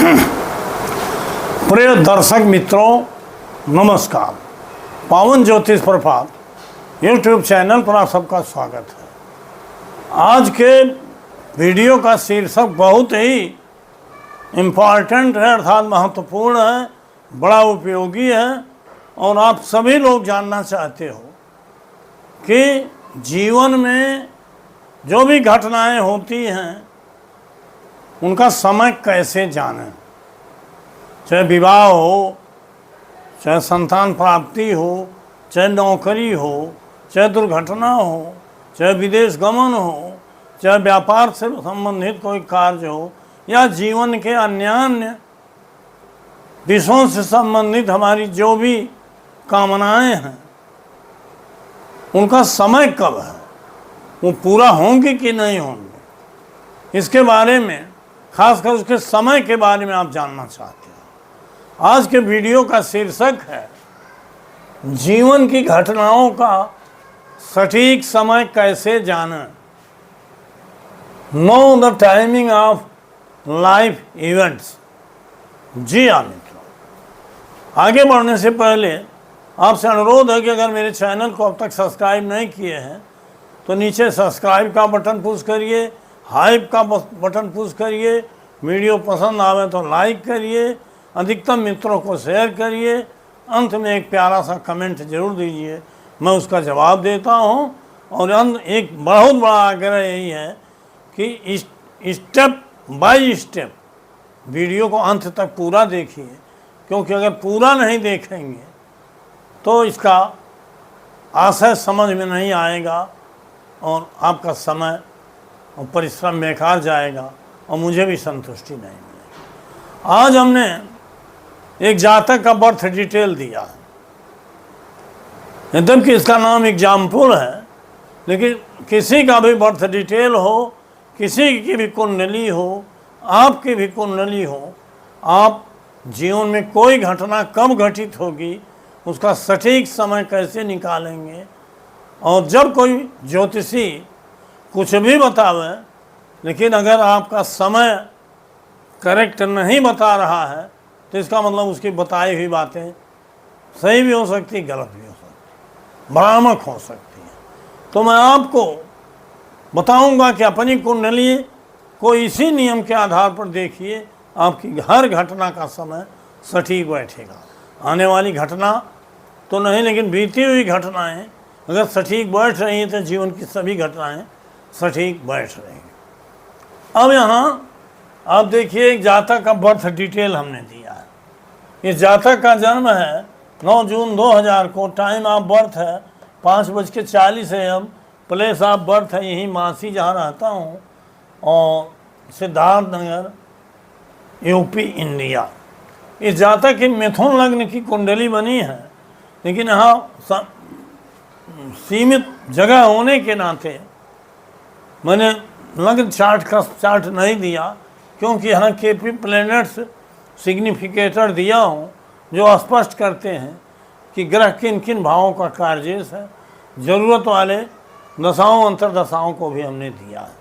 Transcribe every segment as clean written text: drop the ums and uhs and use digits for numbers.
प्रिय दर्शक मित्रों नमस्कार। पावन ज्योतिष प्रभात यूट्यूब चैनल पर आप सबका स्वागत है। आज के वीडियो का शीर्षक बहुत ही इम्पॉर्टेंट है, अर्थात महत्वपूर्ण है, बड़ा उपयोगी है और आप सभी लोग जानना चाहते हो कि जीवन में जो भी घटनाएं होती हैं उनका समय कैसे जानें। चाहे विवाह हो, चाहे संतान प्राप्ति हो, चाहे नौकरी हो, चाहे दुर्घटना हो, चाहे विदेश गमन हो, चाहे व्यापार से संबंधित कोई कार्य हो या जीवन के अन्य विषयों से संबंधित हमारी जो भी कामनाएं हैं उनका समय कब है, वो पूरा होंगे कि नहीं होंगे, इसके बारे में खासकर उसके समय के बारे में आप जानना चाहते हो। आज के वीडियो का शीर्षक है जीवन की घटनाओं का सटीक समय कैसे जानें। Know the timing of life events. जी हाँ मित्रों, आगे बढ़ने से पहले आपसे अनुरोध है कि अगर मेरे चैनल को अब तक सब्सक्राइब नहीं किए हैं तो नीचे सब्सक्राइब का बटन पुश करिए, हाइप का बटन पुश करिए, वीडियो पसंद आवे तो लाइक करिए, अधिकतम मित्रों को शेयर करिए, अंत में एक प्यारा सा कमेंट जरूर दीजिए, मैं उसका जवाब देता हूँ। और एक बहुत बड़ा आग्रह यही है कि स्टेप बाय स्टेप वीडियो को अंत तक पूरा देखिए, क्योंकि अगर पूरा नहीं देखेंगे तो इसका आशय समझ में नहीं आएगा और आपका समय और परिश्रम बेकार जाएगा और मुझे भी संतुष्टि नहीं मिलेगी। आज हमने एक जातक का बर्थ डिटेल दिया है, एकदम कि इसका नाम एग्जाम्पल है, लेकिन किसी का भी बर्थ डिटेल हो, किसी की भी कुंडली हो, आपकी भी कुंडली हो, आप जीवन में कोई घटना कब घटित होगी उसका सटीक समय कैसे निकालेंगे। और जब कोई ज्योतिषी कुछ भी बतावे लेकिन अगर आपका समय करेक्ट नहीं बता रहा है तो इसका मतलब उसकी बताई हुई बातें सही भी हो सकती, गलत भी हो सकती, भ्रामक हो सकती है। तो मैं आपको बताऊंगा कि अपनी कुंडली को इसी नियम के आधार पर देखिए, आपकी हर घटना का समय सटीक बैठेगा। आने वाली घटना तो नहीं, लेकिन बीती हुई घटनाएं अगर सटीक बैठ रही हैं तो जीवन की सभी घटनाएं सटीक बैठ रही हैं। अब यहाँ आप देखिए, एक जातक का बर्थ डिटेल हमने दिया है। इस जातक का जन्म है 9 जून 2000 को, टाइम ऑफ बर्थ है 5:40 AM, प्लेस ऑफ बर्थ है यहीं मासी जहाँ रहता हूँ, और सिद्धार्थ नगर यूपी इंडिया। इस जातक की मिथुन लग्न की कुंडली बनी है, लेकिन यहाँ सीमित जगह होने के नाते मैंने लग्न चार्ट का चार्ट नहीं दिया, क्योंकि यहाँ केपी प्लैनेट्स सिग्निफिकेटर दिया हूँ जो स्पष्ट करते हैं कि ग्रह किन किन भावों का कार्य है। ज़रूरत वाले दशाओं अंतरदशाओं को भी हमने दिया है।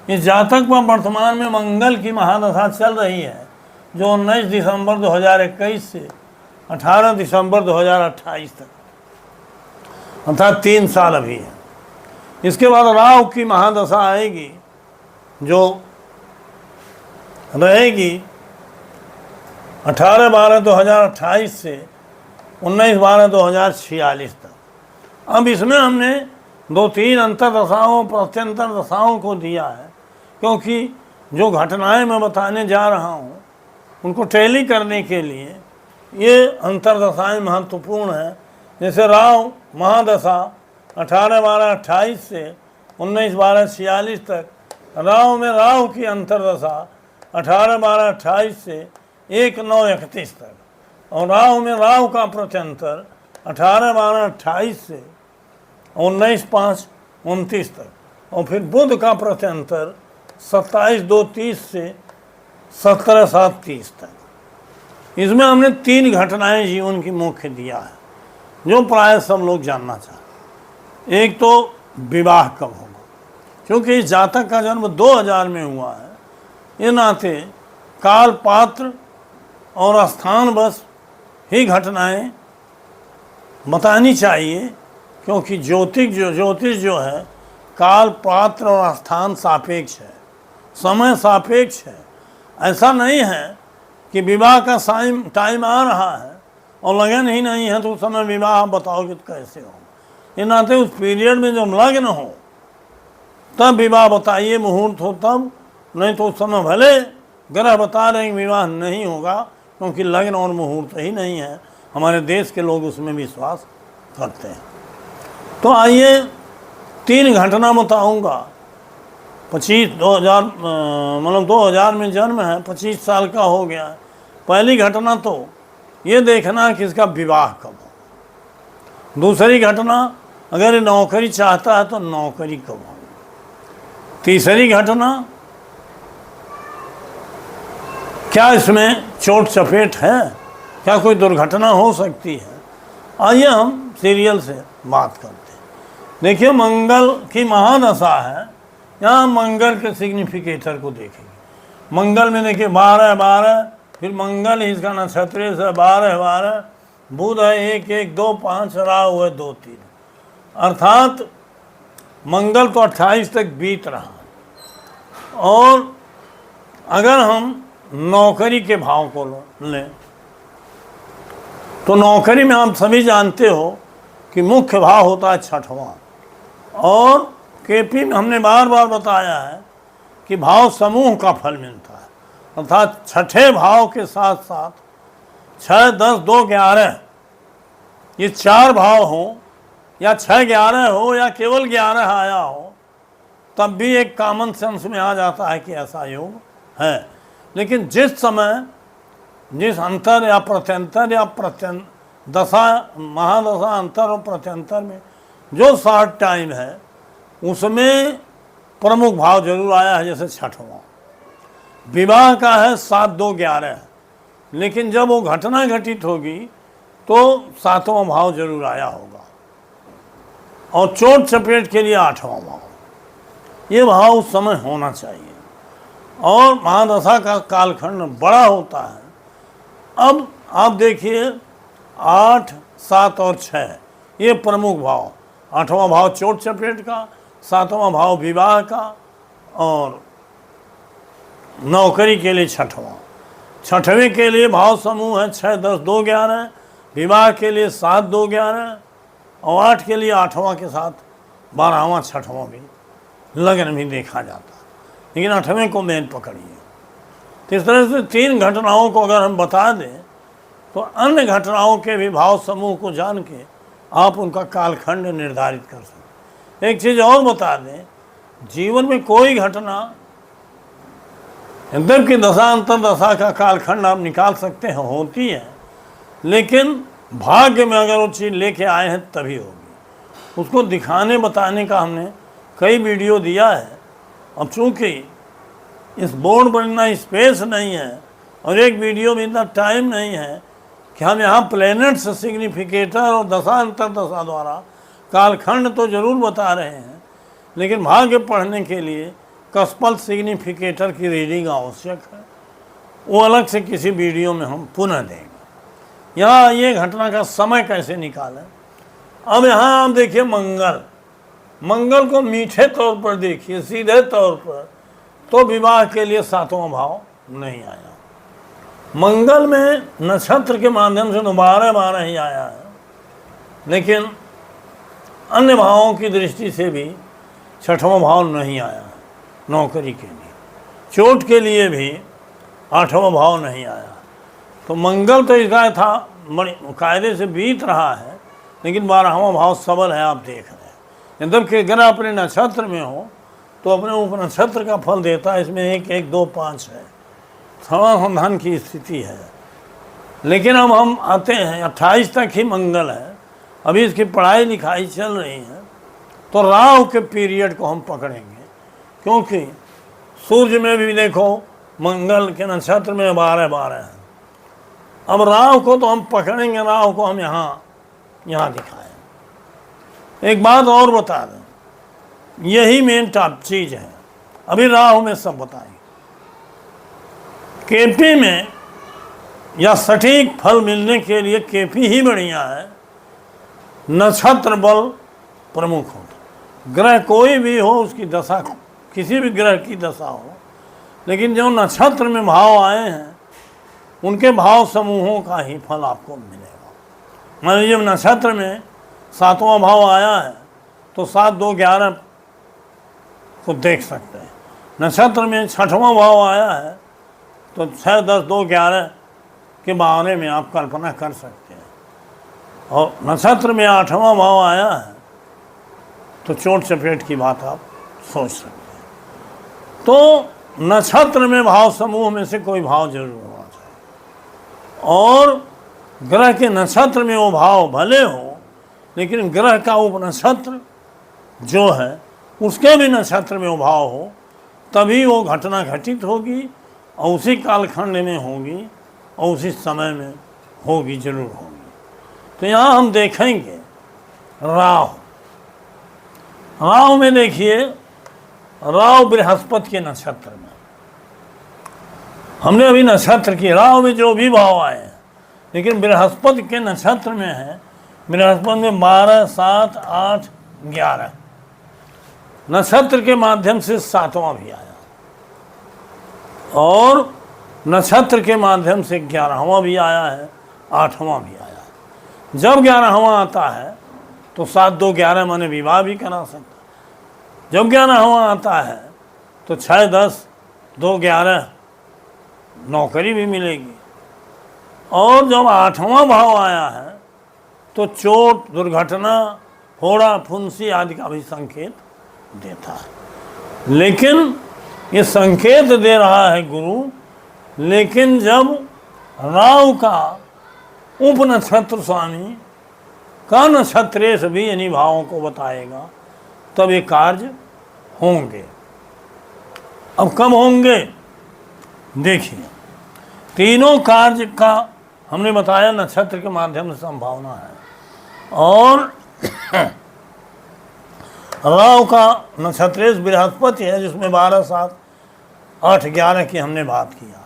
इस जातक पर वर्तमान में मंगल की महादशा चल रही है, जो 19 दिसंबर 2021 से 18 दिसंबर 2028 तक, अर्थात 3 साल अभी है। इसके बाद राहु की महादशा आएगी जो रहेगी 18/12/2028 से 19/12/2046 तक। अब इसमें हमने 2-3 अंतरदशाओं प्रत्यंतर दशाओं को दिया है, क्योंकि जो घटनाएं मैं बताने जा रहा हूँ उनको टैली करने के लिए ये अंतरदशाएं महत्वपूर्ण हैं। जैसे राहु महादशा 18/12/28 से 19/12/46 तक, राहु में राहु की अंतरदशा 18/12/28 से 1/9/31 तक, और राहु में राहु का प्रत्यंतर 18/12/28 से 19/5/29 तक, और फिर बुध का प्रत्यंतर 27/2/30 से 17/7/30 तक। इसमें हमने 3 घटनाएं जीवन की मुख्य दिया है जो प्राय सब लोग जानना चाहते हैं। एक तो विवाह कब होगा, क्योंकि इस जातक का जन्म 2000 में हुआ है, ये नाते काल पात्र और स्थान बस ही घटनाएं बतानी चाहिए, क्योंकि ज्योतिष जो है काल पात्र और स्थान सापेक्ष है, समय सापेक्ष है। ऐसा नहीं है कि विवाह का टाइम आ रहा है और लगन ही नहीं है तो उस समय विवाह आप बताओगे तो कैसे हो। ये नाते उस पीरियड में जब लग्न हो तब विवाह बताइए, मुहूर्त हो तब, नहीं तो उस समय भले ग्रह बता रहे हैं विवाह नहीं होगा, क्योंकि लग्न और मुहूर्त ही नहीं है। हमारे देश के लोग उसमें विश्वास करते हैं। तो आइए 3 घटना बताऊंगा। 2000 में जन्म है, 25 साल का हो गया। पहली घटना तो ये देखना कि इसका विवाह कब हो। दूसरी घटना, अगर नौकरी चाहता है तो नौकरी कब हो। तीसरी घटना, क्या इसमें चोट चपेट है, क्या कोई दुर्घटना हो सकती है। आइए हम सीरियल से बात करते हैं। देखिए, मंगल की महादशा है। यहाँ मंगल के सिग्निफिकेटर को देखेंगे। मंगल में देखिए 12, फिर मंगल ही इसका नक्षत्र से 12, बुध है 1, 2, 5, राहु है 2, 3, अर्थात मंगल तो 28 तक बीत रहा। और अगर हम नौकरी के भाव को लें तो नौकरी में आप सभी जानते हो कि मुख्य भाव होता है 6वां, और केपी में हमने बार बार बताया है कि भाव समूह का फल मिलता है, अर्थात 6ठे भाव के साथ साथ 6, 10, 2, 11 ये 4 भाव हो या 6, 11 हो या केवल 11 आया हो, तब भी एक कॉमन सेंस में आ जाता है कि ऐसा योग है। लेकिन जिस समय जिस अंतर या प्रत्यंतर या दशा महादशा अंतर और प्रत्यंतर में जो शॉर्ट टाइम है उसमें प्रमुख भाव जरूर आया है, जैसे 6वां। विवाह का है 7, 2, 11, लेकिन जब वो घटना घटित होगी तो 7वां भाव जरूर आया होगा। और चोट चपेट के लिए 8वां भाव, ये भाव उस समय होना चाहिए। और महादशा का कालखंड बड़ा होता है। अब आप देखिए 8, 7 और 6 ये प्रमुख भाव। 8वां भाव चोट चपेट का, 7वां भाव विवाह का, और नौकरी के लिए 6वां। 6वें के लिए भाव समूह है 6, 10, 2, 11, विवाह के लिए 7, 2, 11, और 8 के लिए 8वां के साथ 12वां 6वां भी लगन भी देखा जाता है। लेकिन 8वें को मेन पकड़िए। तो इस तरह से 3 घटनाओं को अगर हम बता दें तो अन्य घटनाओं के भी भाव समूह को जान के आप उनका कालखंड निर्धारित कर सकते। एक चीज़ और बता दें, जीवन में कोई घटना अंतर की दशा अंतर दशा का कालखंड आप निकाल सकते हैं, होती है, लेकिन भाग्य में अगर वो चीज़ लेके आए हैं तभी होगी। उसको दिखाने बताने का हमने कई वीडियो दिया है। अब चूँकि इस बोर्ड पर इतना स्पेस नहीं है और एक वीडियो में इतना टाइम नहीं है कि हम यहाँ प्लैनेट्स सिग्निफिकेटर और दशा अंतर दशा द्वारा कालखंड तो जरूर बता रहे हैं, लेकिन भाग्य पढ़ने के लिए कस्पल सिग्निफिकेटर की रीडिंग आवश्यक है। वो अलग से किसी वीडियो में हम पुनः देंगे। यहाँ ये घटना का समय कैसे निकालें। अब यहाँ आप देखिए मंगल को मीठे तौर पर देखिए, सीधे तौर पर तो विवाह के लिए 7वां भाव नहीं आया। मंगल में नक्षत्र के माध्यम से तो 12 ही आया है, लेकिन अन्य भावों की दृष्टि से भी 6वां भाव नहीं आया है। नौकरी के लिए, चोट के लिए भी 8वां भाव नहीं आया। तो मंगल तो इसका था बड़ी कायदे से बीत रहा है, लेकिन 12वां भाव सबल है, आप देख रहे हैं। जब कि ग्रह अपने नक्षत्र में हो तो अपने उप नक्षत्र का फल देता है। इसमें 1, 1, 2, 5 है, समाधान की स्थिति है। लेकिन अब हम आते हैं 28 तक ही मंगल है, अभी इसकी पढ़ाई लिखाई चल रही है, तो राहु के पीरियड को हम पकड़ेंगे, क्योंकि सूर्य में भी देखो मंगल के नक्षत्र में 12 है। अब राहु को तो हम पकड़ेंगे, राहु को हम यहाँ दिखाएं। एक बात और बता दें, यही मेन टॉप चीज़ है। अभी राहु में सब बताएंगे केपी में या सटीक फल मिलने के लिए केपी ही बढ़िया है, नक्षत्र बल प्रमुख होता। ग्रह कोई भी हो, उसकी दशा, किसी भी ग्रह की दशा हो, लेकिन जो नक्षत्र में भाव आए हैं उनके भाव समूहों का ही फल आपको मिलेगा। मान लीजिए नक्षत्र में 7वां भाव आया है तो 7, 2, 11 को देख सकते हैं। नक्षत्र में 6वां भाव आया है तो 6, 10, 2, 11 के बारे में आप कल्पना कर सकते हैं। और नक्षत्र में 8वां भाव आया है तो चोट चपेट की बात आप सोच सकते हैं। तो नक्षत्र में भाव समूह में से कोई भाव जरूर होना चाहिए, और ग्रह के नक्षत्र में वो भाव भले हो, लेकिन ग्रह का उपनक्षत्र जो है उसके भी नक्षत्र में वो भाव हो, तभी वो घटना घटित होगी और उसी कालखंड में होगी और उसी समय में होगी, जरूर होगी। तो यहाँ हम देखेंगे राहु में देखिए, राहु बृहस्पति के नक्षत्र में, हमने अभी नक्षत्र की, राहु में जो भी भाव आए हैं, लेकिन बृहस्पति के नक्षत्र में है। बृहस्पति में 12, 7, 8, 11 नक्षत्र के माध्यम से 7वां भी आया, और नक्षत्र के माध्यम से 11वां भी आया है, 8वां भी आया है। जब 11वां आता है तो 7, 2, 11 माने विवाह भी करा सकता। जब 11वां आता है तो 6, 10, 2, 11 नौकरी भी मिलेगी। और जब 8वां भाव आया है तो चोट, दुर्घटना, फोड़ा, फुंसी आदि का भी संकेत देता है। लेकिन ये संकेत दे रहा है गुरु, लेकिन जब राहु का उपनक्षत्र स्वामी का नक्षत्रेश भी इन्हीं भावों को बताएगा, तब ये कार्य होंगे। अब कब होंगे देखिए, तीनों कार्य का हमने बताया नक्षत्र के माध्यम से संभावना है, और राहु का नक्षत्रेश बृहस्पति है जिसमें 12, 7, 8, 11 की हमने बात किया।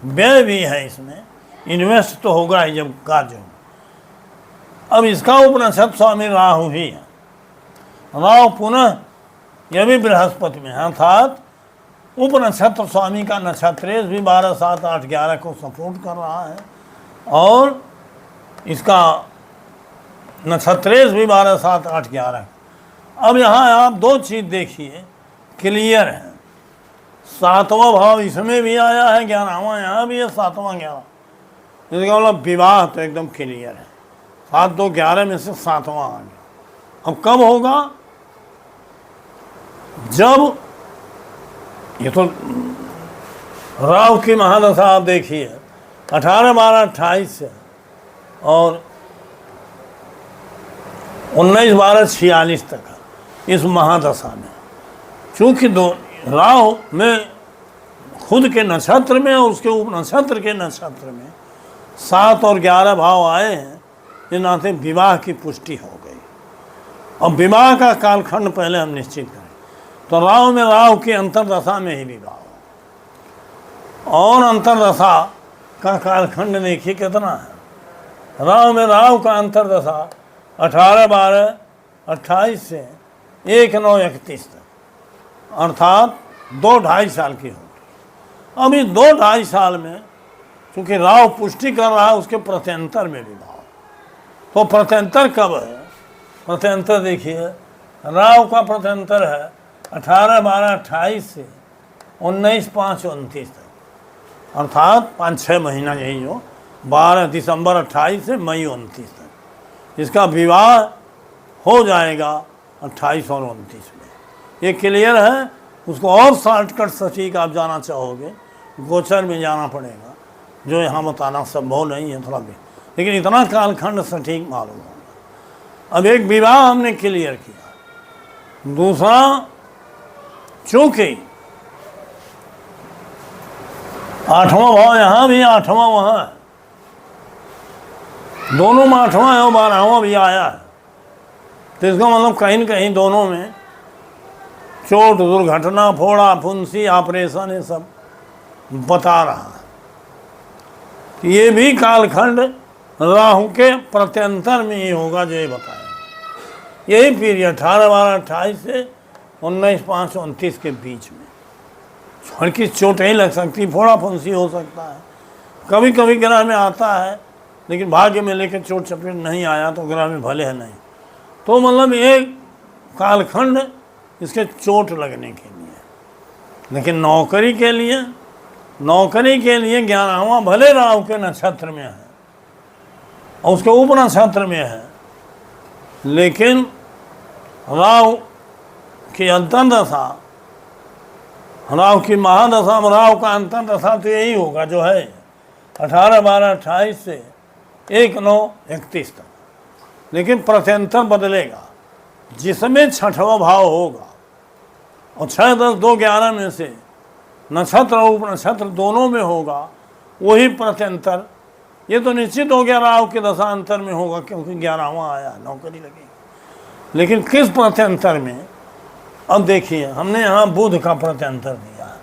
व्यय भी है इसमें, इन्वेस्ट तो होगा ही जब कार्य हो। अब इसका उपनक्षत्र स्वामी राहु ही है। राहु पुनः यह भी बृहस्पति में है, अर्थात उपनक्षत्र स्वामी का नक्षत्रेश भी 12, 7, 8, 11 को सपोर्ट कर रहा है, और इसका नक्षत्रेश भी 12, 7, 8, 11। अब यहाँ आप दो चीज़ देखिए, क्लियर है। 7वां भाव इसमें भी आया है, 11वां यहाँ भी है, 7वां 11, इसका मतलब विवाह तो एकदम क्लियर है। 7, 2, 11 में से 7वां आ गया। अब कब होगा? जब ये तो राहु की महादशा आप देखिए 18, 12, 28 से और 19, 12, 46 तक इस महादशा में, चूँकि दो राहु में खुद के नक्षत्र में और उसके उपनक्षत्र के नक्षत्र में 7 और 11 भाव आए हैं, ये नाते विवाह की पुष्टि हो गई। अब विवाह का कालखंड पहले हम निश्चित करें तो राहु में, राहु की अंतरदशा में ही विवाह हो, और अंतरदशा का कालखंड देखिए कितना है। राहु में राहु का अंतरदशा 18, 12, 28 से 1, 9, 31 तक, अर्थात 2, 2.5 साल की होगी। अब इस 2, 2.5 साल में क्योंकि राहु पुष्टि कर रहा है उसके प्रत्यंतर में विवाह, तो प्रत्यंतर कब है? प्रत्यंतर देखिए, राहु का प्रत्यंतर है 18, 12, 28 से 19, 5, 29 तक, अर्थात 5-6 महीना, यही जो 12 दिसंबर 28 से मई 29 तक इसका विवाह हो जाएगा 28 और 29 में। ये क्लियर है। उसको और शॉर्टकट सटीक आप जाना चाहोगे, गोचर में जाना पड़ेगा, जो यहाँ बताना संभव नहीं है थोड़ा भी, लेकिन इतना कालखंड सटीक मालूम होगा। अब एक विवाह हमने क्लियर किया। दूसरा, चूँकि 8वां भाव यहाँ भी, 8वां वहाँ है, दोनों में 8वां है और 12वां भी आया है, तो इसका मतलब कहीं न कहीं दोनों में चोट, दुर्घटना, फोड़ा, फुंसी, ऑपरेशन, ये सब बता रहा है। कि ये भी कालखंड राहु के प्रत्यंतर में ही होगा जो ये बताया। यही पीरियड 18/12/28 से 19/5/29 के बीच में। हल्की चोट ही लग सकती, फोड़ा फुंसी हो सकता है, कभी कभी ग्रह में आता है, लेकिन भाग्य में लेकर चोट चपेट नहीं आया तो ग्रह में भले है नहीं। तो मतलब एक कालखंड इसके चोट लगने के लिए। लेकिन नौकरी के लिए 11वां भले राहु के नक्षत्र में है और उसके उप नक्षत्र में है, लेकिन राहु की अंतर्दशा, राहु की महादशा में राहु का अंतर्दशा तो यही होगा जो है 18/12/28 से 1/9/31 तक। लेकिन प्रत्यंतर बदलेगा, जिसमें 6वां भाव होगा और 6, 10, 2, 11 में से नक्षत्र और उपनक्षत्र दोनों में होगा, वही प्रत्यंतर। ये तो निश्चित हो गया राहु के दशांतर में होगा, क्योंकि 11वां आया, नौकरी लगेगी। लेकिन किस प्रत्यंतर में? अब देखिए, हमने यहाँ बुध का प्रत्यंतर दिया है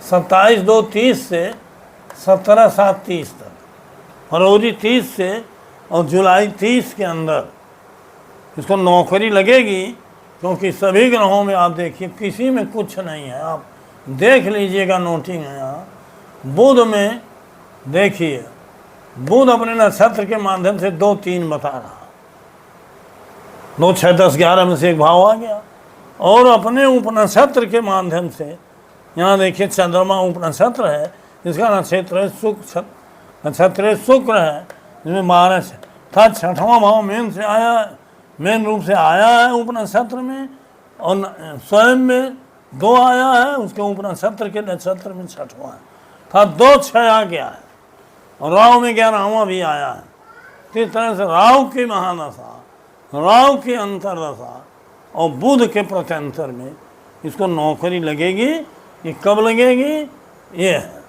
27/2/30 से 17/7/30 तक, फरवरी 30 से और जुलाई 30 के अंदर इसको नौकरी लगेगी। क्योंकि सभी ग्रहों में आप देखिए किसी में कुछ नहीं है, आप देख लीजिएगा, नोटिंग है यहाँ। बुध में देखिए, बुध अपने नक्षत्र के माध्यम से 2, 3 बता रहा, 2, 6, 10, 11 में से एक भाव आ गया। और अपने उपनक्षत्र के माध्यम से यहाँ देखिए चंद्रमा उपनक्षत्र है, इसका नक्षत्र है शुक्र, नक्षत्र है शुक्र है, जिसमें 12 था 6वां भाव मेन से आया है, मेन रूप से आया है उपनक्षत्र में, और स्वयं में 2 आया है, उसके उपनक्षत्र के नक्षत्र में 6वां है, था 2, 6 आ गया है, और राहु में 11वां भी आया है। इस तरह से राहु की महादशा, राहु की अंतर्दशा और बुध के प्रत्यंतर में इसको नौकरी लगेगी। ये कब लगेगी? ये है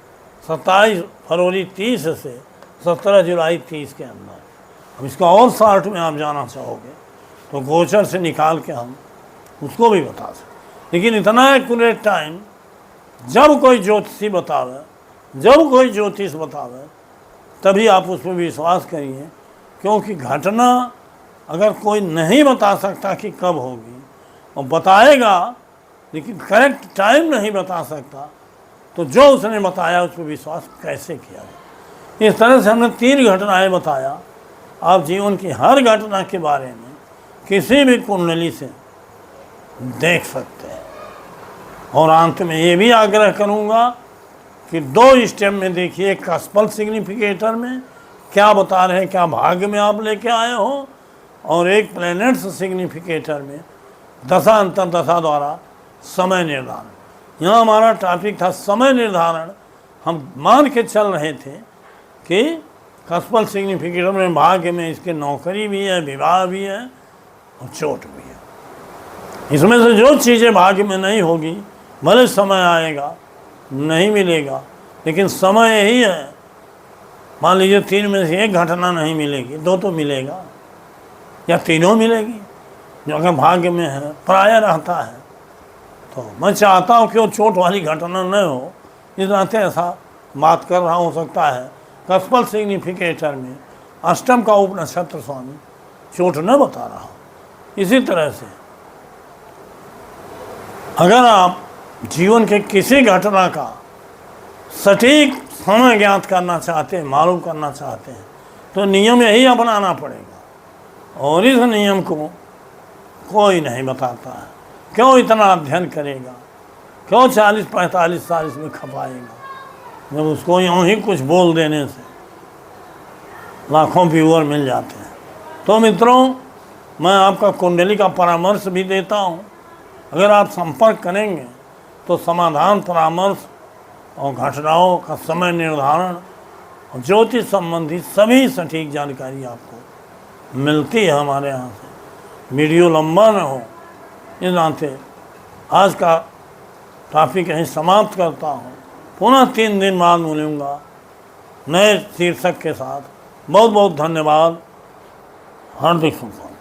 27 फरवरी 30 से 17 जुलाई 30 के अंदर। अब इसका और शार्ट में आप जाना चाहोगे तो गोचर से निकाल के हम उसको भी बता सकते। लेकिन इतना एक्यूरेट टाइम जब कोई ज्योतिषी बतावे, जब कोई ज्योतिष बतावे, तभी आप उस पर विश्वास करिए। क्योंकि घटना अगर कोई नहीं बता सकता कि कब होगी, और बताएगा लेकिन करेक्ट टाइम नहीं बता सकता, तो जो उसने बताया उस पर विश्वास कैसे किया जाए। इस तरह से हमने 3 घटनाएं बताया। आप जीवन की हर घटना के बारे में किसी भी कुंडली से देख सकते हैं। और अंत में ये भी आग्रह करूँगा कि 2 स्टेप में देखिए, एक कस्पल सिग्निफिकेटर में क्या बता रहे हैं, क्या भाग्य में आप लेके आए हो, और एक प्लैनेट्स सिग्निफिकेटर में दशा अंतर्दशा द्वारा समय निर्धारण। यहाँ हमारा टॉपिक था समय निर्धारण। हम मान के चल रहे थे कि कस्पल सिग्निफिकेटर में भाग्य में इसके नौकरी भी है, विवाह भी है और चोट भी है। इसमें से जो चीज़ें भाग्य में नहीं होगी, भले समय आएगा नहीं मिलेगा, लेकिन समय यही है। मान लीजिए 3 में से एक घटना नहीं मिलेगी, 2 तो मिलेगा या तीनों मिलेगी, जो अगर भाग्य में है, प्राय रहता है। तो मैं चाहता हूँ कि वो चोट वाली घटना न हो, इस नाते ऐसा बात कर रहा हो सकता है कस्पल सिग्निफिकेटर में अष्टम का उपनक्षत्र स्वामी चोट न बता रहा हो। इसी तरह से अगर आप जीवन के किसी घटना का सटीक समय ज्ञात करना चाहते हैं, मालूम करना चाहते हैं, तो नियम यही अपनाना पड़ेगा। और इस नियम को कोई नहीं बताता है। क्यों इतना अध्ययन करेगा, क्यों 40-45 साल इसमें खपाएगा, जब उसको यूँ ही कुछ बोल देने से लाखों व्यूअर मिल जाते हैं। तो मित्रों, मैं आपका कुंडली का परामर्श भी देता हूँ। अगर आप संपर्क करेंगे तो समाधान, परामर्श और घटनाओं का समय निर्धारण और ज्योतिष संबंधी सभी सटीक जानकारी आपको मिलती है हमारे यहाँ से। वीडियो लंबा न हो, इस नाते आज का टॉपिक यहीं समाप्त करता हूँ। पुनः 3 दिन बाद मिलूँगा नए शीर्षक के साथ। बहुत बहुत धन्यवाद। हार्दिक शुभकामनाएं।